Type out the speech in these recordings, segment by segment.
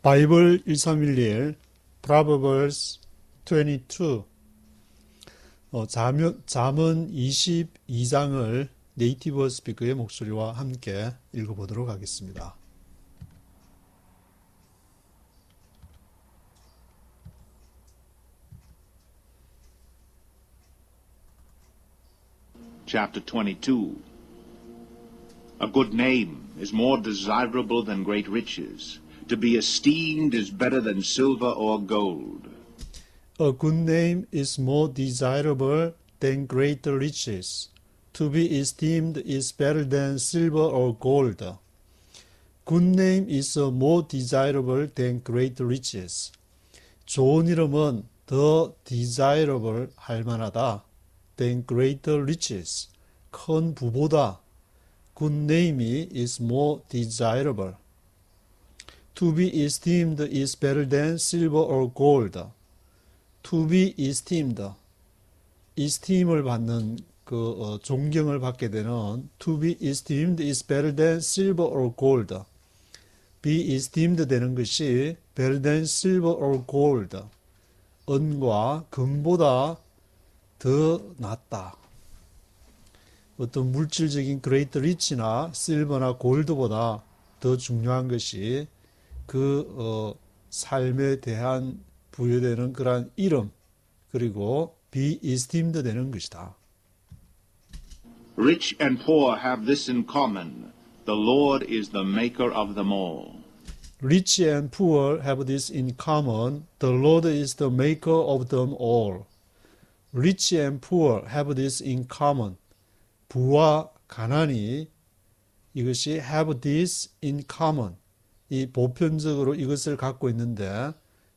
바이블 1311 Proverbs 22 잠언 22장을 네이티브 스피커의 목소리와 함께 읽어보도록 하겠습니다. Chapter 22. A good name is more desirable than great riches. To be esteemed is better than silver or gold. A good name is more desirable than great riches. To be esteemed is better than silver or gold. Good name is more desirable than great riches. 좋은 이름은 더 desirable 할 만하다. than great riches. 큰 부보다. Good name is more desirable. To be esteemed is better than silver or gold. To be esteemed, esteem을 받는 존경을 받게 되는 to be esteemed is better than silver or gold. be esteemed 되는 것이 better than silver or gold. 은과 금보다 더 낫다. 어떤 물질적인 great rich나 silver나 gold보다 더 중요한 것이 삶에 대한 부여되는 그러한 이름 그리고 be esteemed 되는 것이다. Rich and poor have this in common. The Lord is the maker of them all. Rich and poor have this in common. The Lord is the maker of them all. Rich and poor have this in common. 부와 가난이 이것이 have this in common. 이 보편적으로 이것을 갖고 있는데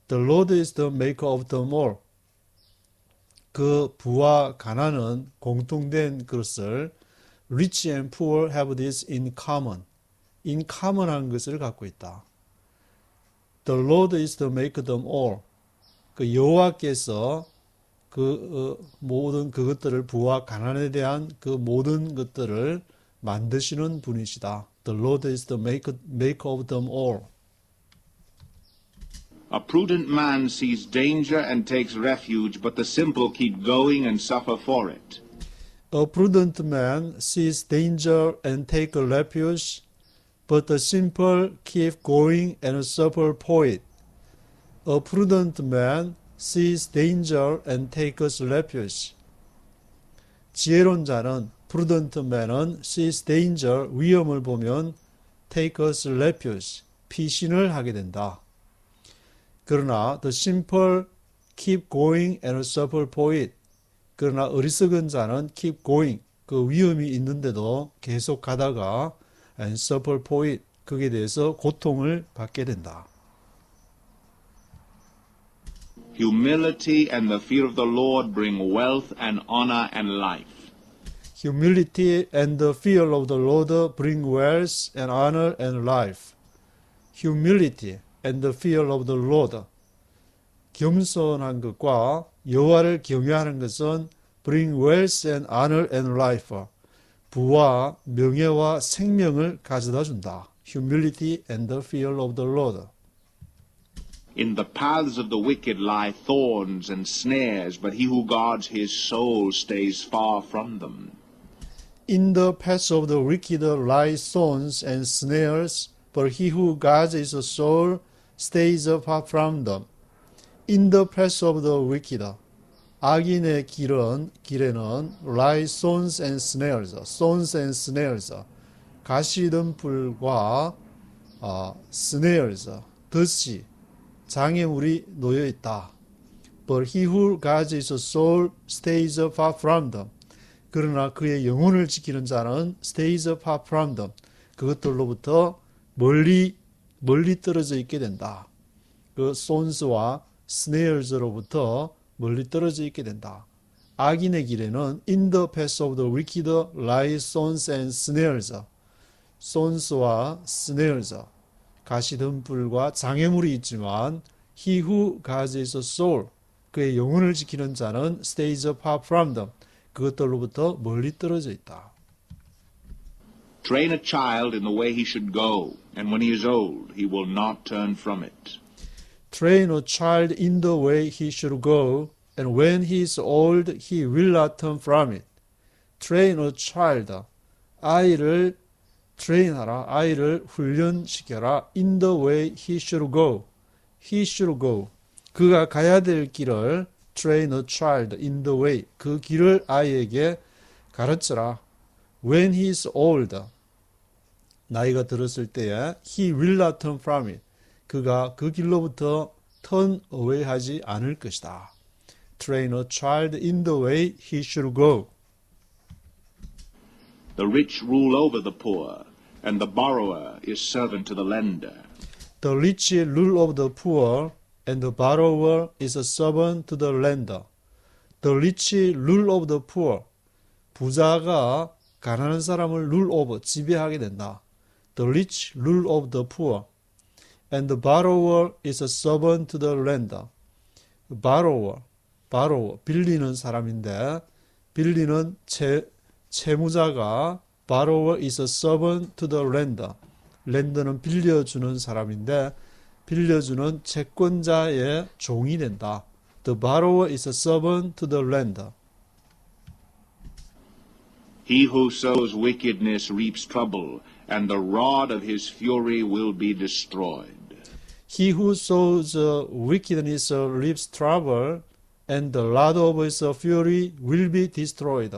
The Lord is the maker of them all. 그 부와 가난은 공통된 것을 Rich and poor have this in common. In common 한 것을 갖고 있다. The Lord is the maker of them all. 그 여호와께서 모든 그것들을 부와 가난에 대한 그 모든 것들을 만드시는 분이시다. The Lord is the maker of them all. A prudent man sees danger and takes refuge, but the simple keep going and suffer for it. A prudent man sees danger and takes refuge, but the simple keep going and suffer for it. A prudent man sees danger and takes refuge. 지혜로운 자는 prudent man은 sees danger, 위험을 보면 takes refuge, 피신을 하게 된다. 그러나 the simple keep going and suffer for it. 그러나 어리석은 자는 keep going, 그 위험이 있는데도 계속 가다가 and suffer for it, 거기에 대해서 고통을 받게 된다. Humility and the fear of the Lord bring wealth and honor and life. Humility and the fear of the Lord bring wealth and honor and life. Humility and the fear of the Lord. 겸손한 것과 여호와를 경외하는 것은 bring wealth and honor and life. 부와 명예와 생명을 가져다 준다. Humility and the fear of the Lord. In the paths of the wicked lie thorns and snares, but he who guards his soul stays far from them. In the paths of the wicked lie thorns and snares, but he who guards his soul stays far from them. In the paths of the wicked, 악인의 길에는 lie thorns and snares, 가시덤불과 snares, 덫이 장애물이 놓여 있다. But he who guards his soul stays far from them. 그러나 그의 영혼을 지키는 자는 stays far from them. 그것들로부터 멀리 떨어져 있게 된다. 그 thorns와 snares로부터 멀리 떨어져 있게 된다. 악인의 길에는 in the path of the wicked lie thorns and snares. thorns와 snares, 가시덤불과 장애물이 있지만 he who guards his soul, 그의 영혼을 지키는 자는 stays far from them. 그것들로부터 멀리 떨어져 있다. Train a child in the way he should go, and when he is old, he will not turn from it. Train a child in the way he should go, and when he is old, he will not turn from it. Train a child. 아이를 train하라. 아이를 훈련시켜라. In the way he should go. He should go. 그가 가야 될 길을 train a child in the way. 그 길을 아이에게 가르쳐라. When he is old. 나이가 들었을 때에 he will not turn from it. 그가 그 길로부터 turn away 하지 않을 것이다. Train a child in the way he should go. The rich rule over the poor, and the borrower is servant to the lender. The rich rule over the poor, and the borrower is a servant to the lender. The rich rule over the poor. 부자가 가난한 사람을 rule over, 지배하게 된다. The rich rule over the poor, and the borrower is a servant to the lender. borrower, 빌리는 사람인데 빌리는 채무자가 borrower is a servant to the lender. 렌더는 빌려주는 사람인데 빌려주는 채권자의 종이 된다. The borrower is a servant to the lender. He who sows wickedness reaps trouble, and the rod of his fury will be destroyed. He who sows wickedness reaps trouble, and the rod of his fury will be destroyed.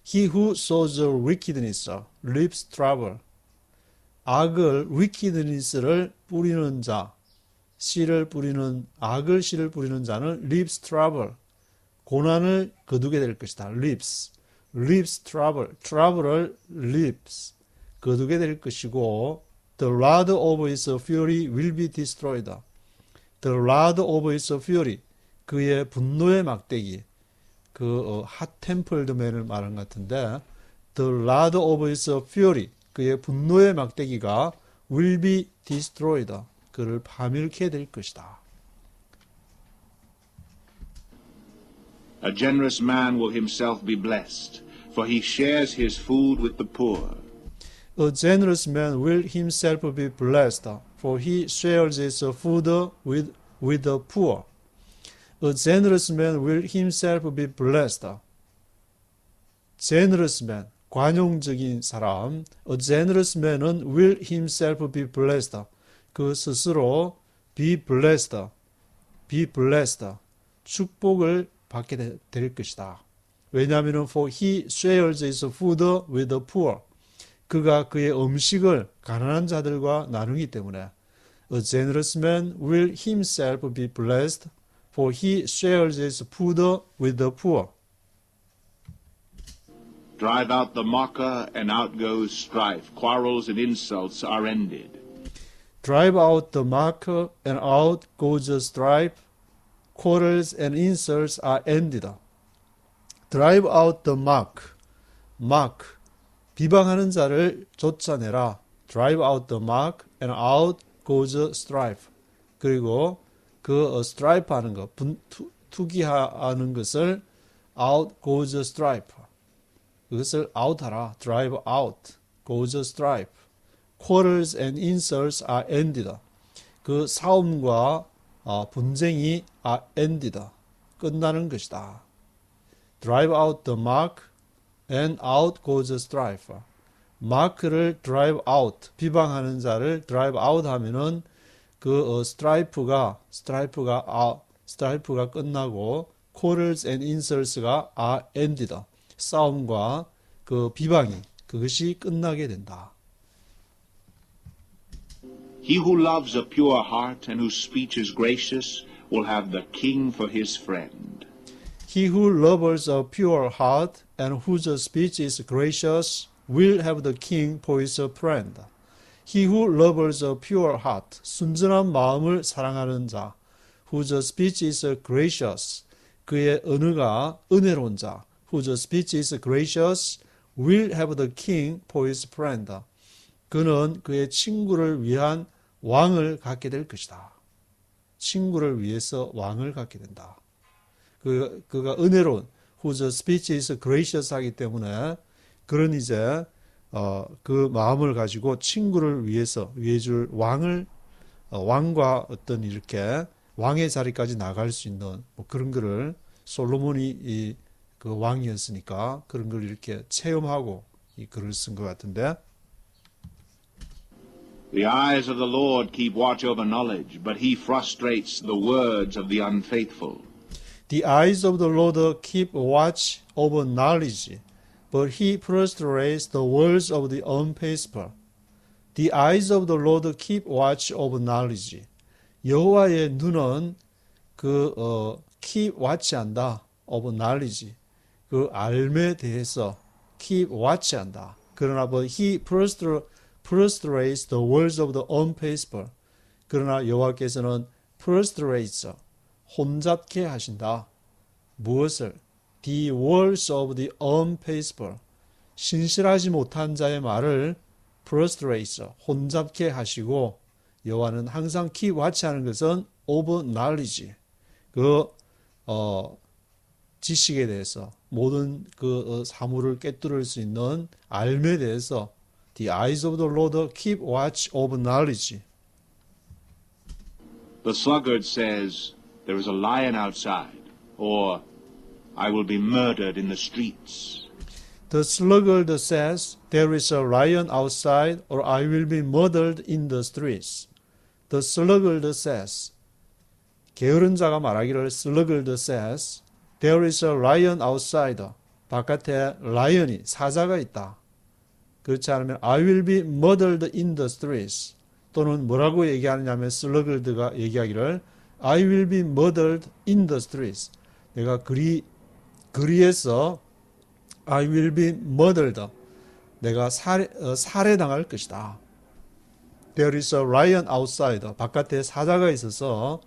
He who sows wickedness reaps trouble. 악을 wickedness를 뿌리는 자, 악을 씨를 뿌리는 자는 reaps trouble. 고난을 거두게 될 것이다. reaps trouble. trouble을 reaps 거두게 될 것이고 the rod of his fury will be destroyed. The rod of his fury. 그의 분노의 막대기. hot tempered man을 말한 것 같은데 the rod of his fury. 그의 분노의 막대기가 will be destroyed. 그를 파멸케 될 것이다. A generous man will himself be blessed, for he shares his food with the poor. A generous man will himself be blessed, for he shares his food with the poor. A generous man will himself be blessed. Generous man, 관용적인 사람. A generous man은 will himself be blessed. 그 스스로 be blessed. 축복을 받게 될 것이다. 왜냐하면 for he shares his food with the poor. 그가 그의 음식을 가난한 자들과 나누기 때문에 A generous man will himself be blessed, for he shares his food with the poor. Drive out the mocker, and out goes strife. Quarrels and insults are ended. Drive out the mocker, and out goes strife. Quarrels and insults are ended. Drive out the mock. 비방하는 자를 쫓아내라. Drive out the mock, and out goes strife. 그리고 그 strife 하는 것, 투기하는 것을 out goes strife. 그것을 out하라. Drive out goes strife. Quarrels and insults are ended. 그 싸움과 분쟁이 are ended. 끝나는 것이다. Drive out the mock, and out goes strife. 마크를 drive out, 비방하는 자를 drive out 하면은 그 strife가 끝나고 quarrels and insults가 are ended. 싸움과 그 비방이 그것이 끝나게 된다. He who loves a pure heart and whose speech is gracious will have the king for his friend. He who loves a pure heart and whose speech is gracious will have the king for his friend. He who loves a pure heart, 순전한 마음을 사랑하는 자, whose speech is gracious, 그의 언어가 은혜로운 자, whose speech is gracious, will have the king for his friend. 그는 그의 친구를 위한 왕을 갖게 될 것이다. 친구를 위해서 왕을 갖게 된다. 그가 은혜로운, whose speech is gracious 하기 때문에 그는 이제 그 마음을 가지고 친구를 위해서 위해줄 왕과 어떤 이렇게 왕의 자리까지 나갈 수 있는 뭐 그런 거를 솔로몬이 그 왕이었으니까 그런 걸 이렇게 체험하고 이 글을 쓴 것 같은데 The eyes of the Lord keep watch over knowledge, but he frustrates the words of the unfaithful. The eyes of the Lord keep watch over knowledge, but he frustrates the words of the unfaithful. The eyes of the Lord keep watch over knowledge. 여호와의 눈은 keep watch한다 over knowledge. 그 알에 대해서 keep watch한다. 그러나 but he frustrates the words of the unfaithful. 그러나 여호와께서는 frustrates 혼잡게 하신다. 무엇을? The words of the unfaithful. 신실하지 못한 자의 말을 frustrates 혼잡게 하시고 여호와는 항상 keep watch하는 것은 over knowledge. 지식에 대해서 모든 사물을 꿰뚫을 수 있는 알에 대해서 The eyes of the Lord keep watch over knowledge. The sluggard says, there is a lion outside, or I will be murdered in the streets. The sluggard says, there is a lion outside, or I will be murdered in the streets. The sluggard says, 게으른 자가 말하기를 sluggard says, there is a lion outside. 바깥에 라이언이 사자가 있다. 그렇지 않으면 I will be murdered in the streets. 또는 뭐라고 얘기하느냐면 sluggard가 얘기하기를 I will be murdered in the streets. 내가 거리에서 I will be murdered. 내가 살해당할 것이다. There is a lion outside. 바깥에 사자가 있어서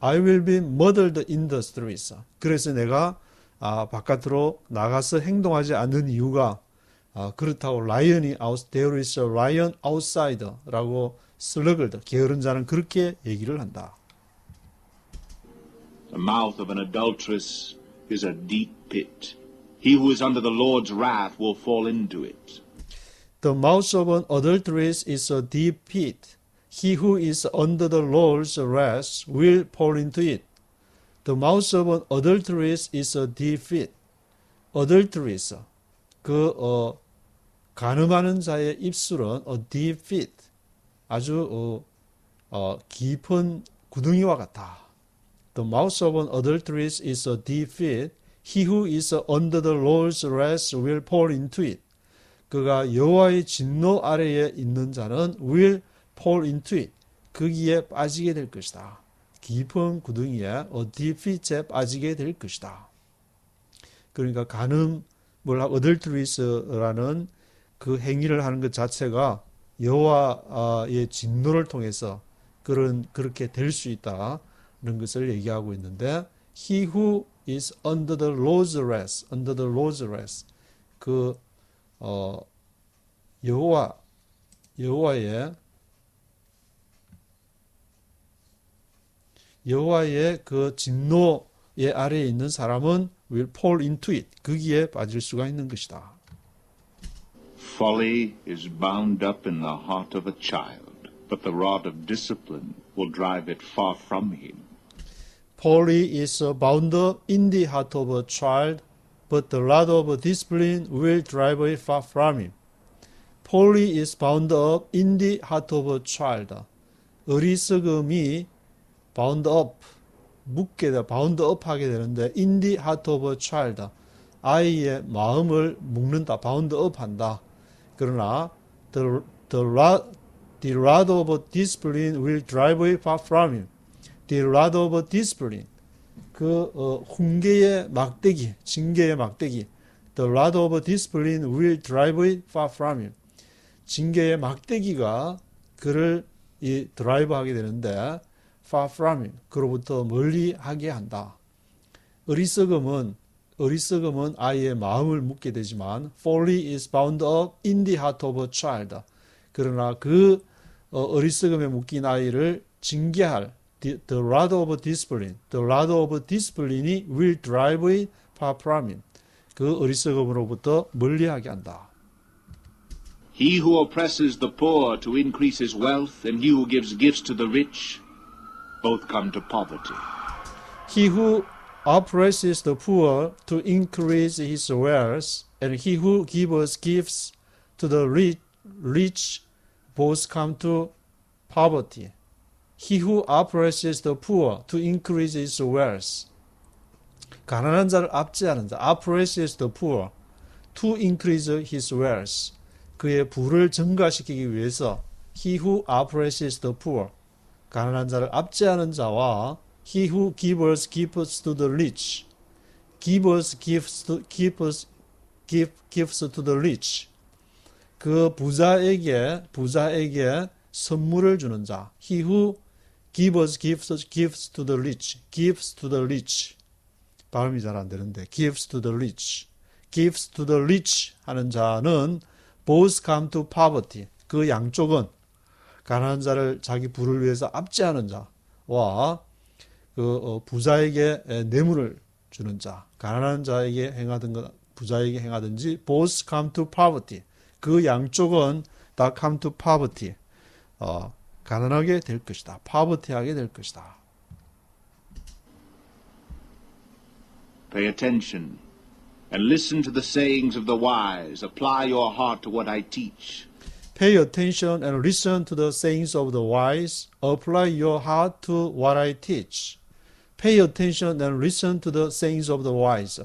I will be murdered in the streets. 그래서 내가 바깥으로 나가서 행동하지 않는 이유가 그렇다고 There is a lion outside 라고 sluggard, 게으른 자는 그렇게 얘기를 한다. The mouth of an adulteress is a deep pit. He who is under the Lord's wrath will fall into it. The mouth of an adulteress is a deep pit. He who is under the Lord's wrath will fall into it. The mouth of an adulteress is a deep pit. Adulteress, 간음하는 자의 입술은 a deep pit, 아주 깊은 구덩이와 같다. The mouth of an adulteress is a deep pit. He who is under the Lord's wrath will fall into it. 그가 여호와의 진노 아래에 있는 자는 will fall into it. 거기에 빠지게 될 것이다. 깊은 구덩이에 deep pit에 빠지게 될 것이다. 그러니까 간음을 adulteress라는 그 행위를 하는 것 자체가 여호와의 진노를 통해서 그렇게 될 수 있다는 것을 얘기하고 있는데 He who is under the Lord's wrath, under the Lord's wrath, 여호와의 그 진노의 아래에 있는 사람은 will fall into it. 거기에 빠질 수가 있는 것이다. Folly is bound up in the heart of a child, but the rod of discipline will drive it far from him. Folly is bound up in the heart of a child, but the rod of discipline will drive it far from him. Folly is bound up in the heart of a child. 어리석음이 bound up, bound up 하게 되는데 in the heart of a child, 아이의 마음을 묶는다, bound up 한다. 그러나 the rod of discipline will drive it far from him. The rod of discipline, 훈계의 막대기, 징계의 막대기. The rod of discipline will drive it far from him. 징계의 막대기가 그를 드라이브하게 되는데 far from him, 그로부터 멀리 하게 한다. 어리석음은 아이의 마음을 묶게 되지만 folly is bound up in the heart of a child. 그러나 그 어리석음에 묶인 아이를 징계할 the rod of discipline, the rod of discipline이 will drive it far from him. 그 어리석음으로부터 멀리하게 한다. He who oppresses the poor to increase his wealth, and he who gives gifts to the rich, both come to poverty. He who oppresses the poor to increase his wealth, and he who gives gifts to the rich both come to poverty. He who oppresses the poor to increase his wealth. 가난한 자를 압제하는 자, oppresses the poor to increase his wealth. 그의 부를 증가시키기 위해서 he who oppresses the poor, 가난한 자를 압제하는 자와 he who gives gifts to the rich, gives gifts to the rich. 그 부자에게 선물을 주는 자, he who gives gifts to the rich, gives to the rich. 발음이 잘 안 되는데 gives to the rich, gives to the rich 하는 자는 both come to poverty. 그 양쪽은 가난한 자를 자기 부를 위해서 압제하는 자와 그 부자에게 뇌물을 주는 자, 가난한 자에게 행하든 부자에게 행하든지 both come to poverty. 그 양쪽은 다 come to poverty. 가난하게 될 것이다. poverty하게 될 것이다. Pay attention and listen to the sayings of the wise. Apply your heart to what I teach. Pay attention and listen to the sayings of the wise. Apply your heart to what I teach. Pay attention and listen to the sayings of the wise.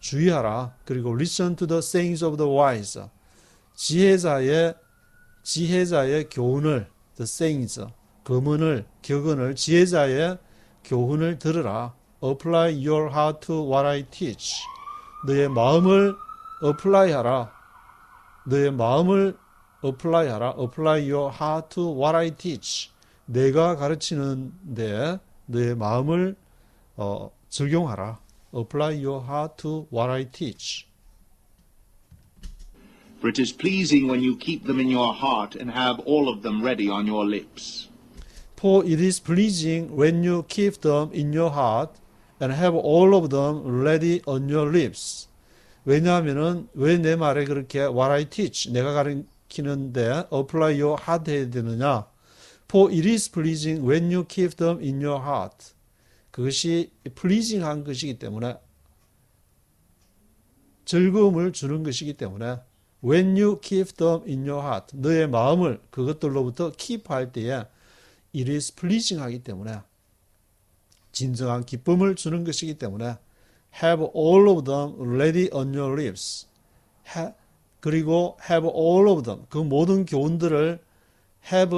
주의하라. 그리고 listen to the sayings of the wise. 지혜자의 교훈을, the sayings, 격언을 지혜자의 교훈을 들으라. Apply your heart to what I teach. 너의 마음을 apply하라. 너의 마음을 apply하라. Apply your heart to what I teach. 내가 가르치는데 너의 마음을 적용하라. Apply your heart to what I teach. For it is pleasing when you keep them in your heart and have all of them ready on your lips. For it is pleasing when you keep them in your heart and have all of them ready on your lips. 왜냐하면은 왜 내 말에 그렇게 what I teach, 내가 가르치는데 apply your heart 해야 되느냐? For it is pleasing when you keep them in your heart. 그것이 pleasing한 것이기 때문에 즐거움을 주는 것이기 때문에 when you keep them in your heart, 너의 마음을 그것들로부터 keep 할 때에 it is pleasing 하기 때문에 진정한 기쁨을 주는 것이기 때문에 have all of them ready on your lips. 그리고 have all of them, 그 모든 교훈들을 have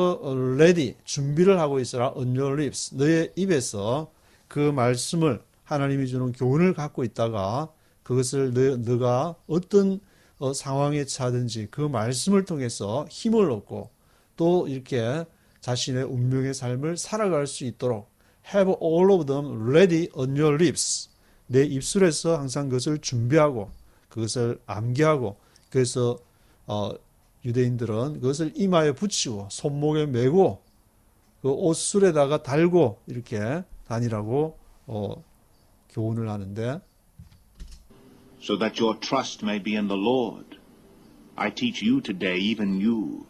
ready, 준비를 하고 있어라 on your lips. 너의 입에서 그 말씀을, 하나님이 주는 교훈을 갖고 있다가 그것을 너가 어떤 상황에 처하든지 그 말씀을 통해서 힘을 얻고 또 이렇게 자신의 운명의 삶을 살아갈 수 있도록 have all of them ready on your lips. 내 입술에서 항상 그것을 준비하고 그것을 암기하고, 그래서 유대인들은 그것을 이마에 붙이고 손목에 메고 그 옷술에다가 달고 이렇게 다니라고 교훈을 하는데, So that your trust may be in the Lord. I teach you today, even you.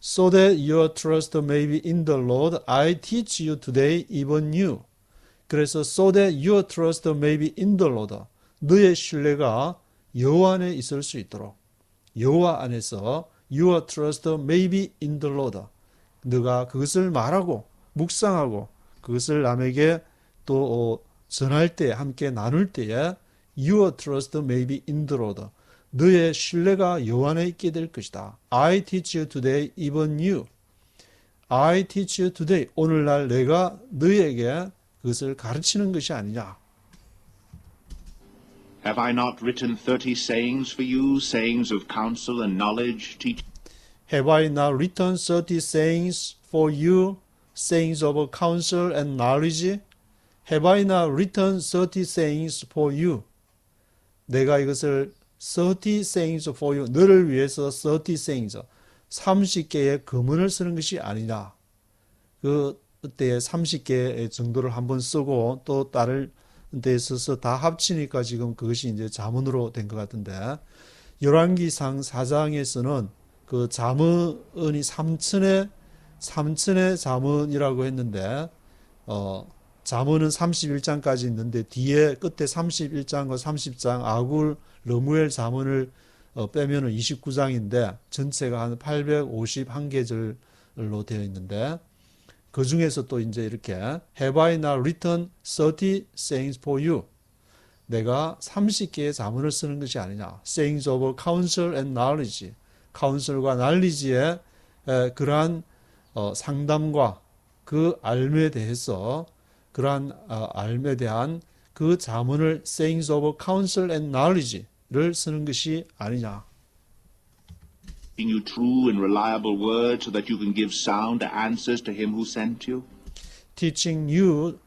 So that your trust may be in the Lord, I teach you today, even you. 그래서 so that your trust may be in the Lord, 너의 신뢰가 여호와 안에 있을 수 있도록, 여호와 안에서 your trust may be in the Lord, 너가 그것을 말하고 묵상하고 그것을 남에게 또 전할 때, 함께 나눌 때에 your trust may be in the Lord, 너의 신뢰가 여호와 안에 있게 될 것이다. I teach you today, even you. I teach you today. 오늘날 내가 너에게 그것을 가르치는 것이 아니냐. Have I not written 30 sayings for you, sayings of counsel and knowledge? Have I not written 30 sayings for you, sayings of counsel and knowledge? Have I not written 30 sayings for you? 내가 이것을 30 sayings for you, 너를 위해서 30 sayings, 30개의 금언을 쓰는 것이 아니냐. 그때 30개 정도를 한번 쓰고 또 다른 데 써서 다 합치니까 지금 그것이 이제 자문으로 된 것 같은데, 열왕기상 4장에서는 그 잠언이 삼천의 잠언이라고 했는데 잠언은 31장까지 있는데 뒤에 끝에 31장과 30장 아굴 러무엘 잠언을 빼면은 29장인데 전체가 한 851계절로 되어 있는데 그 중에서 또 이제 이렇게 Have I not written 30 sayings for you? 내가 30개의 잠언을 쓰는 것이 아니냐. Sayings of counsel and knowledge. 카운슬과 knowledge의 그러한 상담과 그 알매에 대해서 그러한 알매에 대한 그 잠언을 sayings of counsel and knowledge를 쓰는 것이 아니냐. Giving you true and reliable words so that you can give sound answers to him who sent you? Teaching you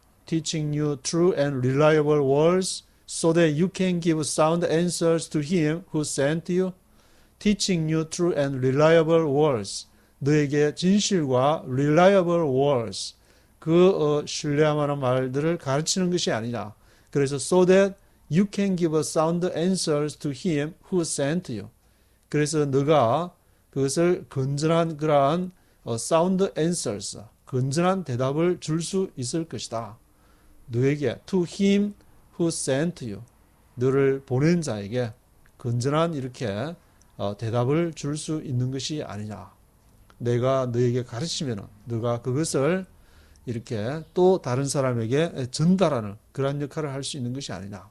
true and reliable words so that you can give sound answers to him who sent you. Teaching you true and reliable words. 너에게 진실과 reliable words. 신뢰할 말들을 가르치는 것이 아니냐. 그래서 so that you can give sound answers to him who sent you. 그래서 너가 그것을 건전한 그러한 sound answers, 건전한 대답을 줄 수 있을 것이다. 너에게 to him who sent you, 너를 보낸 자에게 건전한 이렇게 대답을 줄 수 있는 것이 아니냐. 내가 너에게 가르치면 너가 그것을 이렇게 또 다른 사람에게 전달하는 그런 역할을 할 수 있는 것이 아니냐.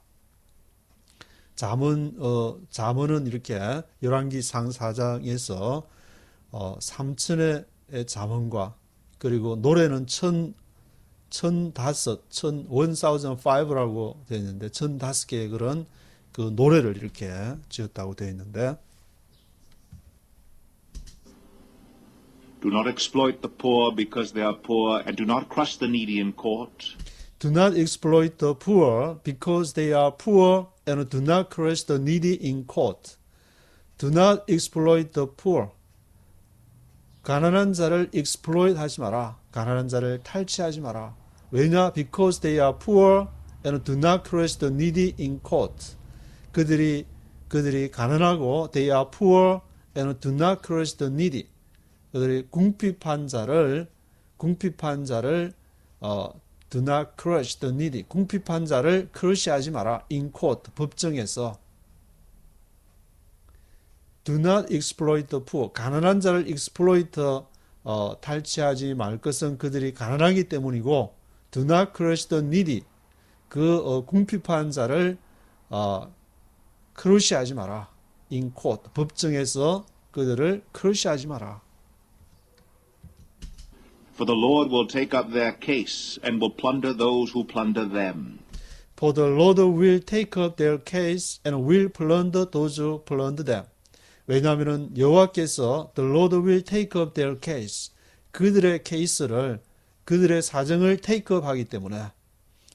잠언은 이렇게 열왕기상 4장에서 3천의 잠언과 그리고 노래는 1005라고 되어 있는데 1005개의 그런 그 노래를 이렇게 지었다고 되어 있는데 Do not exploit the poor because they are poor, and do not crush the needy in court. Do not exploit the poor because they are poor, and do not crush the needy in court. Do not exploit the poor. 가난한 자를 exploit 하지 마라. 가난한 자를 탈취하지 마라. 왜냐? Because they are poor, and do not crush the needy in court. 그들이 가난하고 they are poor, and do not crush the needy. 그들이 궁핍한 자를 do not crush the needy. 궁핍한 자를 크러시하지 마라. in court. 법정에서. Do not exploit the poor. 가난한 자를 exploit 탈취하지 말 것은 그들이 가난하기 때문이고 do not crush the needy. 궁핍한 자를 크러시하지 마라. in court. 법정에서 그들을 크러시하지 마라. For the Lord will take up their case and will plunder those who plunder them. For the Lord will take up their case and will plunder those who plunder them. 왜냐하면 여호와께서 the Lord will take up their case. 그들의 케이스를 그들의 사정을 take up 하기 때문에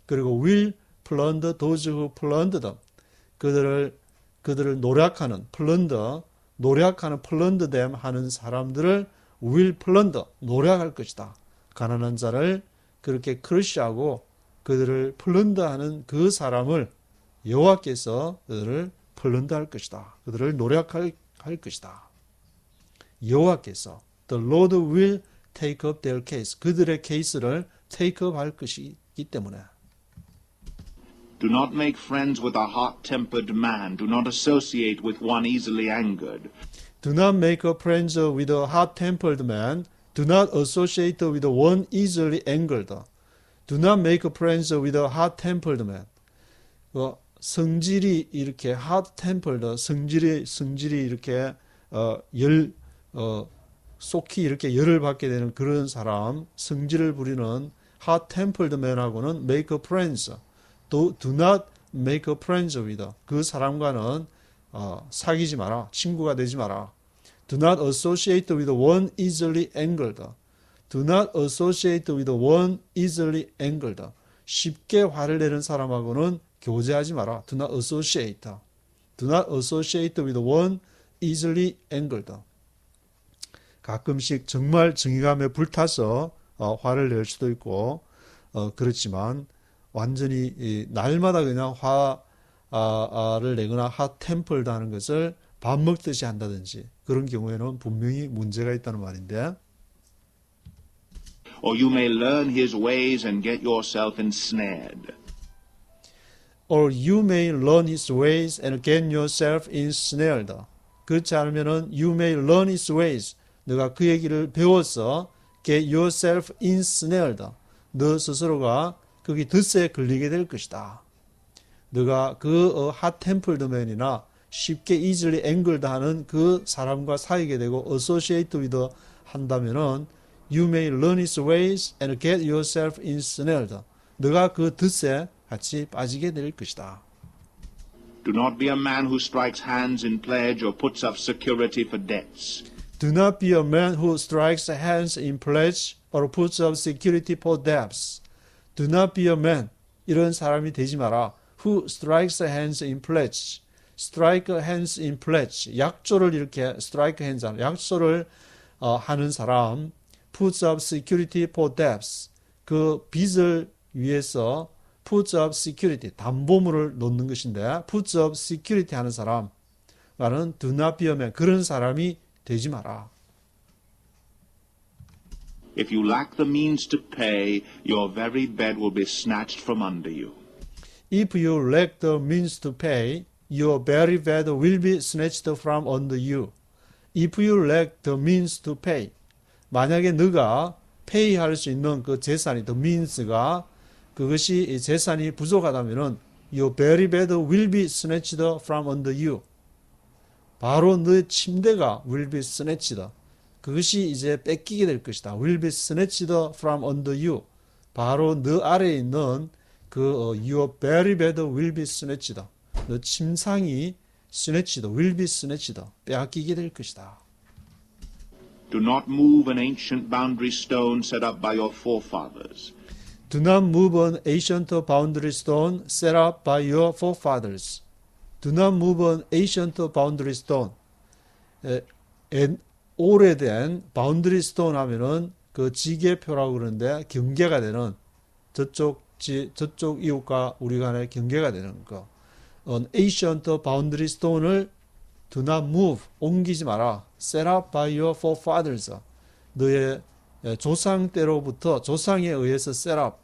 그리고 will plunder those who plunder them. 그들을 노략하는 plunder them 하는 사람들을 will plunder, 노략할 것이다. 가난한 자를 그렇게 크러쉬하고 그들을 플런더하는 그 사람을 여호와께서 그들을 플런더할 것이다. 그들을 노략할 것이다. 여호와께서 the Lord will take up their case. 그들의 케이스를 take up 할 것이기 때문에 Do not make friends with a hot-tempered man. Do not associate with one easily angered. Do not make friends with a hot-tempered man. Do not associate with one easily angered. Do not make friends with a hot-tempered man. 성질이 이렇게 hot-tempered, 성질이 이렇게 속히 이렇게 열을 받게 되는 그런 사람, 성질을 부리는 hot-tempered man하고는 make friends. Do not make friends with. 그 사람과는 사귀지 마라. 친구가 되지 마라. Do not associate with one easily angered. Do not associate with one easily angered. 쉽게 화를 내는 사람하고는 교제하지 마라. Do not associate. Do not associate with one easily angered. 가끔씩 정말 정의감에 불타서 화를 낼 수도 있고 그렇지만 완전히 날마다 그냥 화를 내거나 hot-tempered 하는 것을 밥 먹듯이 한다든지 그런 경우에는 분명히 문제가 있다는 말인데 Or you may learn his ways and get yourself ensnared. or you may learn his ways and get yourself ensnared. 그렇지 않으면은 you may learn his ways. 너가 그의 길을 배워서 get yourself ensnared. 너 스스로가 거기 덫에 걸리게 될 것이다. 너가 그 핫템플드 맨이나 쉽게 easily angered 하는 그 사람과 사귀게 되고 associate with 한다면은 you may learn his ways and get yourself ensnared. 너가 그 덫에 같이 빠지게 될 것이다. Do not be a man who strikes hands in pledge or puts up security for debts. Do not be a man who strikes hands in pledge or puts up security for debts. Do not be a man. 이런 사람이 되지 마라. Who strikes hands in pledge. strike hands in pledge. 약조를 이렇게 strike hands 하는 약조를 하는 사람. puts up security for debts. 그 빚을 위해서 puts up security. 담보물을 놓는 것인데 puts up security 하는 사람. 말은 do not be a man. 그런 사람이 되지 마라. If you lack the means to pay, your very bed will be snatched from under you. If you lack the means to pay, your very bed will be snatched from under you. If you lack the means to pay. 만약에 너가 pay할 수 있는 그 재산이, the means가 그것이 재산이 부족하다면은 your very bed will be snatched from under you. 바로 너의 침대가 will be snatched. 그것이 이제 뺏기게 될 것이다. will be snatched from under you. 바로 너 아래에 있는 그 your very bed will be snatched. 너 침상이 snatched, will be snatched. 빼앗기게 될 것이다. Do not move an ancient boundary stone set up by your forefathers. Do not move an ancient boundary stone set up by your forefathers. Do not move an ancient boundary stone. 오래된 boundary stone 하면은 그 지계표라고 그러는데 경계가 되는 저쪽 이웃과 우리 간의 경계가 되는 거. An ancient boundary stone을 do not move, 옮기지 마라. set up by your forefathers. 너의 조상 때로부터 조상에 의해서 set up.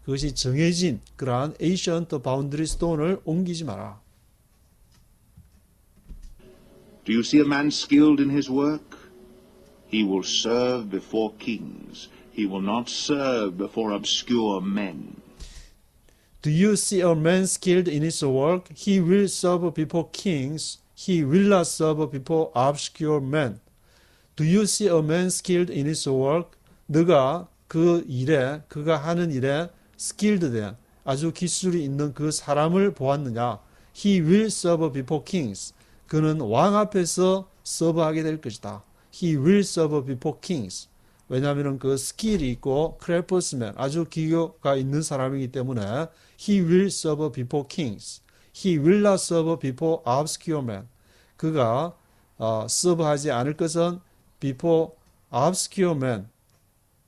그것이 정해진 그러한 ancient boundary stone을 옮기지 마라. Do you see a man skilled in his work? He will serve before kings. He will not serve before obscure men. Do you see a man skilled in his work? He will serve before kings. He will not serve before obscure men. Do you see a man skilled in his work? 너가 그 일에, 그가 하는 일에 skilled 된 아주 기술이 있는 그 사람을 보았느냐? He will serve before kings. 그는 왕 앞에서 서브하게 될 것이다. He will serve before kings. 왜냐하면 그 스킬이 있고 craftsman, 아주 기교가 있는 사람이기 때문에 he will serve before kings. He will not serve before obscure men. 그가 서브하지 않을 것은 before obscure men.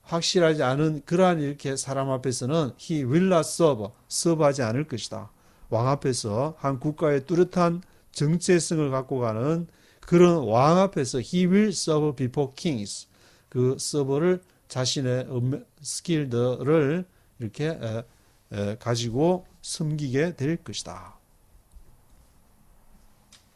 확실하지 않은 그러한 이렇게 사람 앞에서는 he will not serve, 서브하지 않을 것이다. 왕 앞에서 한 국가의 뚜렷한 정체성을 갖고 가는 그런 왕 앞에서 he will serve before kings. 그 서버를 자신의 스킬들을 이렇게 가지고 섬기게 될 것이다.